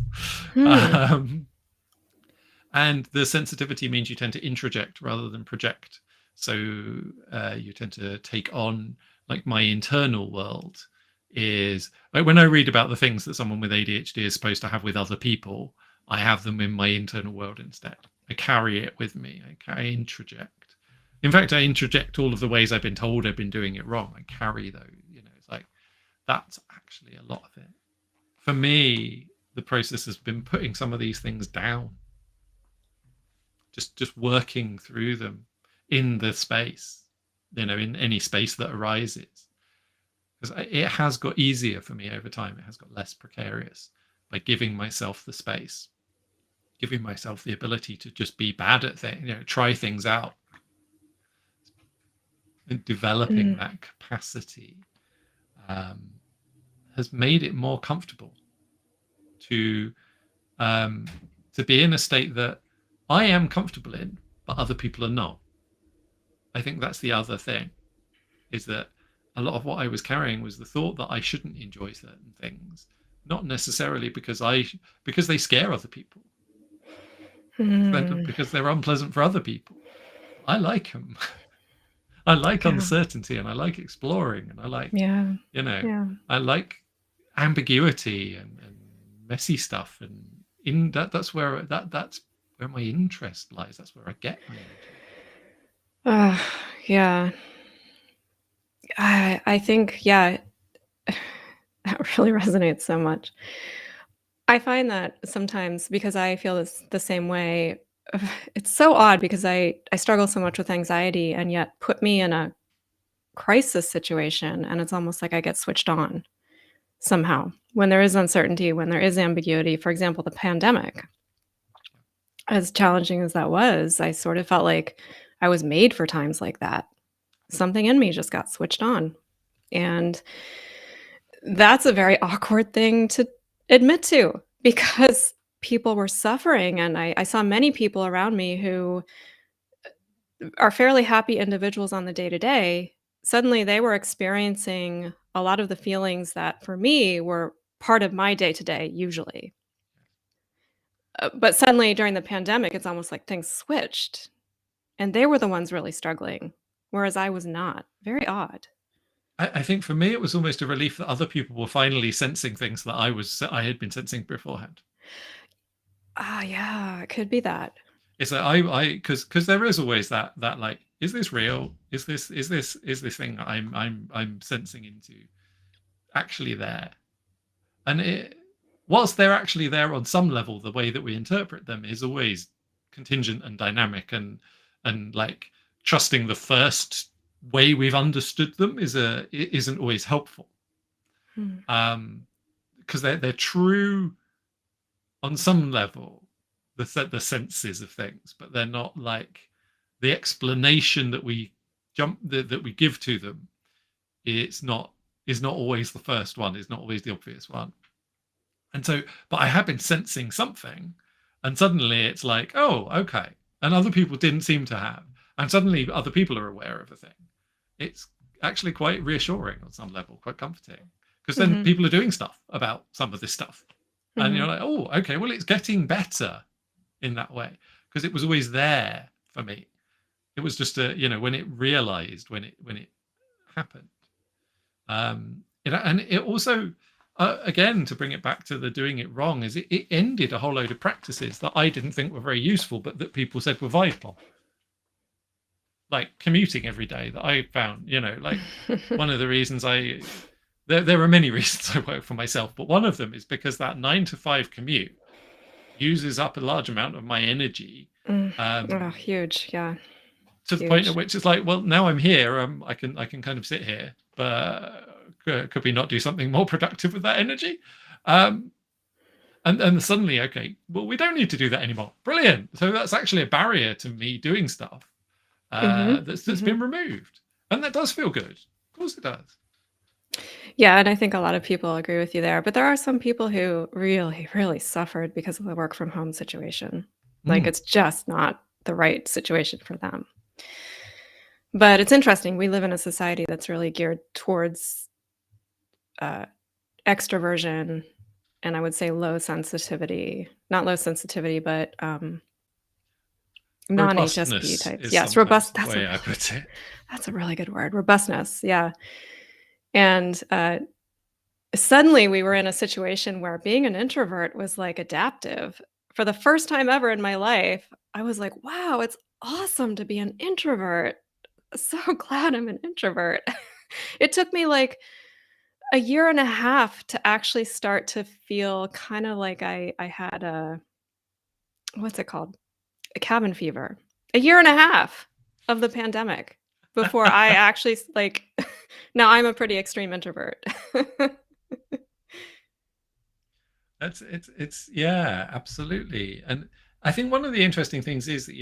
And the sensitivity means you tend to introject rather than project. So you tend to take on, like, my internal world is, like, when I read about the things that someone with ADHD is supposed to have with other people, I have them in my internal world instead. I carry it with me. I introject. In fact, I introject all of the ways I've been told I've been doing it wrong. I carry those, it's like, that's actually a lot of it. For me, the process has been putting some of these things down. Just working through them in the space, in any space that arises. Because it has got easier for me over time. It has got less precarious by giving myself the space, giving myself the ability to just be bad at things, try things out. And developing that capacity has made it more comfortable to be in a state that I am comfortable in, but other people are not. I think that's the other thing, is that a lot of what I was carrying was the thought that I shouldn't enjoy certain things, not necessarily because they scare other people, because they're unpleasant for other people. I like them. I like uncertainty, and I like exploring, and I like, I like ambiguity and messy stuff, and that's where my interest lies. That's where I get my energy. Yeah. I think, that really resonates so much. I find that sometimes, because I feel the same way, it's so odd because I struggle so much with anxiety, and yet put me in a crisis situation, and it's almost like I get switched on somehow when there is uncertainty, when there is ambiguity. For example, the pandemic, as challenging as that was, I sort of felt like I was made for times like that. Something in me just got switched on. And that's a very awkward thing to admit to, because people were suffering. And I saw many people around me who are fairly happy individuals on the day-to-day. Suddenly they were experiencing a lot of the feelings that for me were part of my day-to-day usually. But suddenly during the pandemic, it's almost like things switched, and they were the ones really struggling, whereas I was not. Very odd. I think for me, it was almost a relief that other people were finally sensing things that I had been sensing beforehand. Yeah, it could be that. It's like because there is always that like, is this real? Is this thing I'm sensing into actually there? And whilst they're actually there on some level, the way that we interpret them is always contingent and dynamic, and like trusting the first way we've understood them isn't always helpful. Because they're true on some level, the senses of things, but they're not like the explanation that we give to them. Is not always the first one, is not always the obvious one. And so, but I have been sensing something, and suddenly it's like, oh, okay. And other people didn't seem to have. And suddenly other people are aware of a thing. It's actually quite reassuring on some level, quite comforting. Because then people are doing stuff about some of this stuff. And you're like, oh, okay, well, it's getting better in that way. Because it was always there for me. It was just when it realized, when it happened. And it also, again, to bring it back to the doing it wrong, is it ended a whole load of practices that I didn't think were very useful, but that people said were vital. Like commuting every day, that I found, like one of the reasons I There are many reasons I work for myself, but one of them is because that 9 to 5 commute uses up a large amount of my energy. Huge. Yeah. To the point at which it's like, well, now I'm here, I can kind of sit here, but could we not do something more productive with that energy? And suddenly, okay, well, we don't need to do that anymore. Brilliant. So that's actually a barrier to me doing stuff that's been removed, and that does feel good. Of course, it does. Yeah, and I think a lot of people agree with you there. But there are some people who really, really suffered because of the work from home situation. Like it's just not the right situation for them. But it's interesting. We live in a society that's really geared towards extroversion, and I would say low sensitivity. Not low sensitivity, but non-HSP types. Yes, robust. That's the way I put it. That's a really good word. Robustness. Yeah. And suddenly we were in a situation where being an introvert was like adaptive. For the first time ever in my life, I was like, wow, it's awesome to be an introvert. So glad I'm an introvert. It took me like a year and a half to actually start to feel kind of like I had what's it called? A cabin fever. A year and a half of the pandemic before I actually like now I'm a pretty extreme introvert. It's yeah, absolutely. And I think one of the interesting things is that,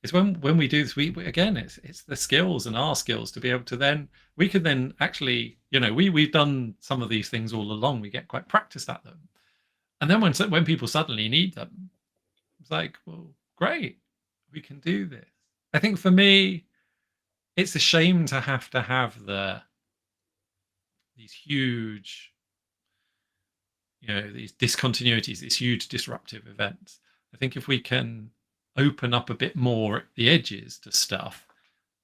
it's when we do this, we again, it's the skills and our skills to be able to then we can then actually, we've done some of these things all along. We get quite practiced at them, and then when people suddenly need them, it's like, well, great, we can do this. I think for me, it's a shame to have these huge, these discontinuities, these huge disruptive events. I think if we can open up a bit more at the edges to stuff,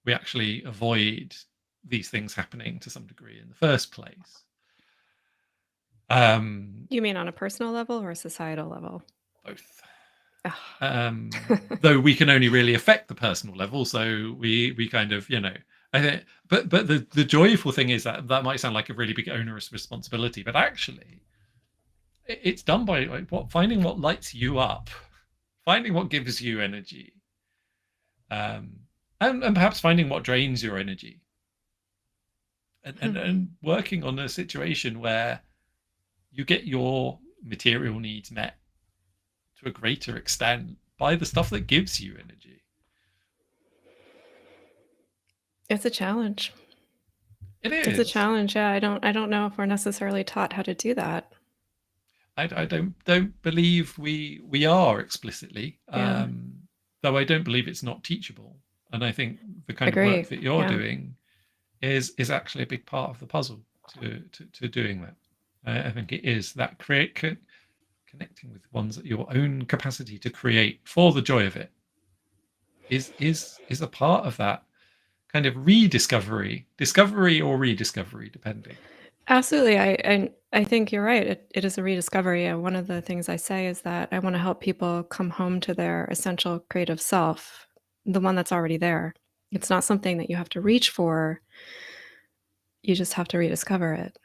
we actually avoid these things happening to some degree in the first place. You mean on a personal level or a societal level? Both. Though we can only really affect the personal level, so we kind of, I think, but the joyful thing is that might sound like a really big onerous responsibility, but actually it's done by finding what lights you up, finding what gives you energy, and perhaps finding what drains your energy, and working on a situation where you get your material needs met to a greater extent by the stuff that gives you energy. It's a challenge. It is. It's a challenge. Yeah, I don't know if we're necessarily taught how to do that. I don't believe we are explicitly, though I don't believe it's not teachable. And I think the kind of work that you're doing is actually a big part of the puzzle to doing that. I think it is that connecting with one's your own capacity to create for the joy of it is a part of that kind of discovery or rediscovery, depending. Absolutely. I think you're right. It is a rediscovery. One of the things I say is that I want to help people come home to their essential creative self, the one that's already there. It's not something that you have to reach for. You just have to rediscover it.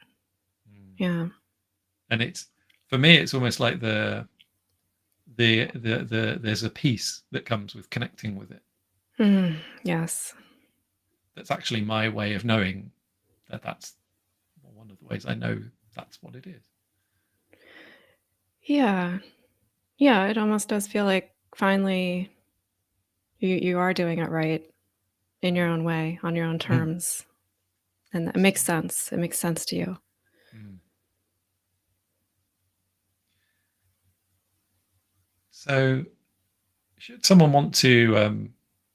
Yeah. And for me, it's almost like there's a peace that comes with connecting with it. Yes. That's actually my way of knowing that's one of the ways I know that's what it is. Yeah. Yeah, it almost does feel like finally you are doing it right in your own way, on your own terms. And that makes sense. It makes sense to you. So should someone want to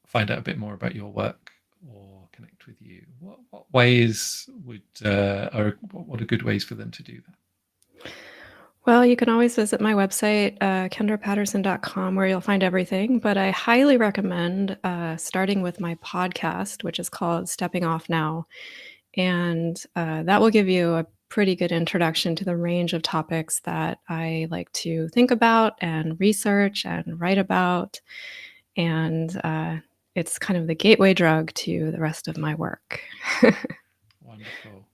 find out a bit more about your work or connect with you, what ways what are good ways for them to do that? Well, you can always visit my website, kendrapatterson.com, where you'll find everything. But I highly recommend starting with my podcast, which is called Stepping Off Now. And that will give you a pretty good introduction to the range of topics that I like to think about and research and write about. And it's kind of the gateway drug to the rest of my work. Wonderful.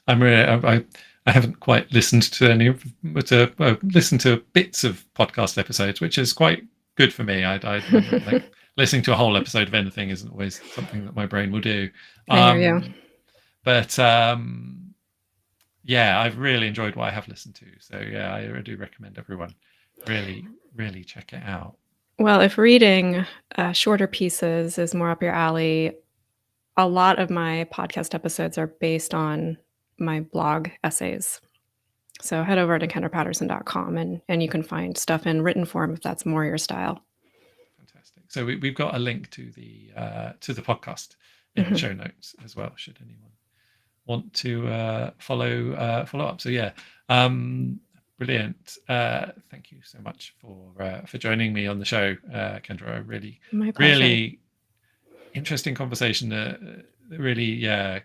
I'm really I haven't quite listened to any listened to bits of podcast episodes, which is quite good for me. I like listening to a whole episode of anything isn't always something that my brain will do. I hear you. But yeah, I've really enjoyed what I have listened to. So yeah, I do recommend everyone really check it out. Well, if reading shorter pieces is more up your alley, a lot of my podcast episodes are based on my blog essays. So head over to kendrapatterson.com and you can find stuff in written form if that's more your style. Fantastic. So we've got a link to the podcast in the show notes as well, should anyone want to follow up. So yeah, brilliant. Thank you so much for joining me on the show, Kendra. Really interesting conversation. Really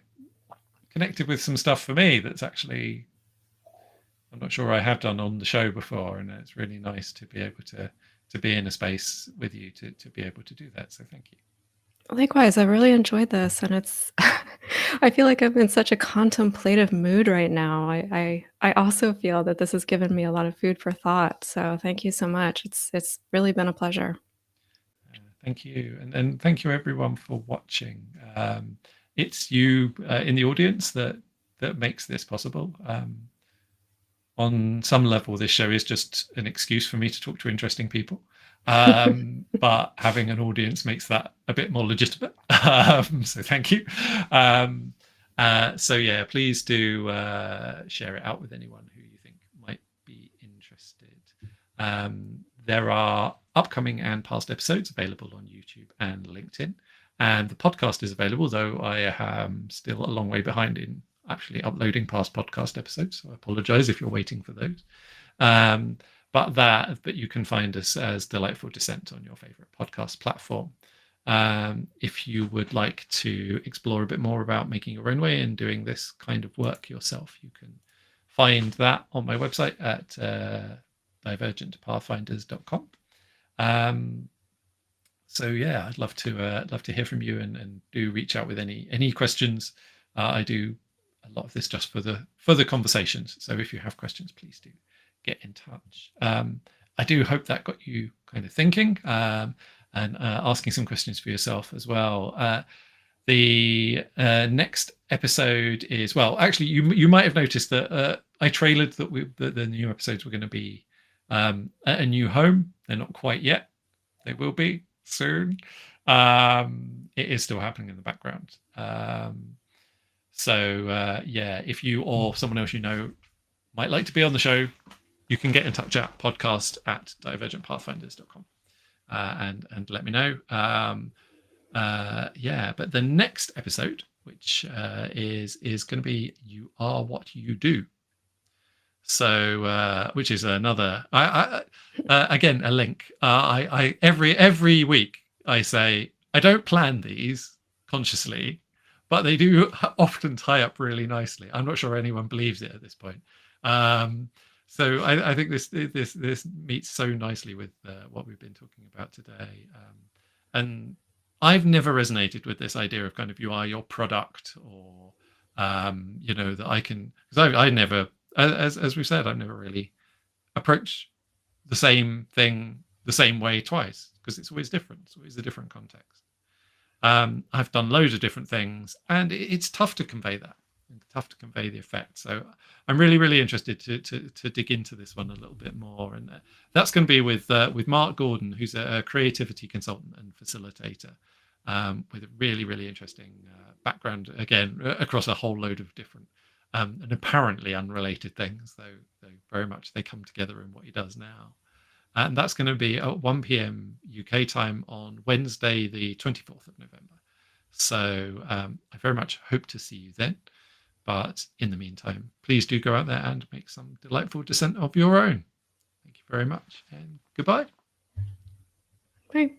connected with some stuff for me that's actually I'm not sure I have done on the show before, and it's really nice to be able to be in a space with you to be able to do that. So thank you. Likewise, I really enjoyed this, and it's I feel like I'm in such a contemplative mood right now. I also feel that this has given me a lot of food for thought. So thank you so much. It's really been a pleasure. Thank you, and thank you everyone for watching. It's you in the audience that makes this possible. On some level, this show is just an excuse for me to talk to interesting people. But having an audience makes that a bit more legitimate. So thank you. So yeah, please do share it out with anyone who you think might be interested. There are upcoming and past episodes available on YouTube and LinkedIn. And the podcast is available, though I am still a long way behind in actually uploading past podcast episodes. So I apologize if you're waiting for those. But you can find us as Delightful Dissent on your favorite podcast platform. If you would like to explore a bit more about making your own way and doing this kind of work yourself, you can find that on my website at divergentpathfinders.com. So yeah, I'd love to hear from you and do reach out with any questions. I do a lot of this just for the conversations. So if you have questions, please do get in touch. I do hope that got you kind of thinking and asking some questions for yourself as well. The next episode is, well, actually, you might have noticed that I trailered that the new episodes were going to be at a new home. They're not quite yet. They will be soon. It is still happening in the background. So yeah, if you or someone else you know might like to be on the show, you can get in touch at podcast@divergentpathfinders.com and let me know. Yeah, but the next episode, which is going to be "You Are What You Do." So, which is another. Again, a link. I every week I say I don't plan these consciously, but they do often tie up really nicely. I'm not sure anyone believes it at this point. So I think this meets so nicely with what we've been talking about today. And I've never resonated with this idea of kind of you are your product, or that I can, because I never, as we've said, I've never really approached the same thing the same way twice, because it's always different. It's always a different context. I've done loads of different things, and it's tough to convey that, tough to convey the effect. So I'm really interested to dig into this one a little bit more, and that's going to be with Mark Gordon, who's a creativity consultant and facilitator, with a really interesting background, again across a whole load of different and apparently unrelated things, though very much they come together in what he does now. And that's going to be at 1 p.m. UK time on Wednesday, the 24th of November. So I very much hope to see you then. But in the meantime, please do go out there and make some delightful dissent of your own. Thank you very much, and goodbye. Bye.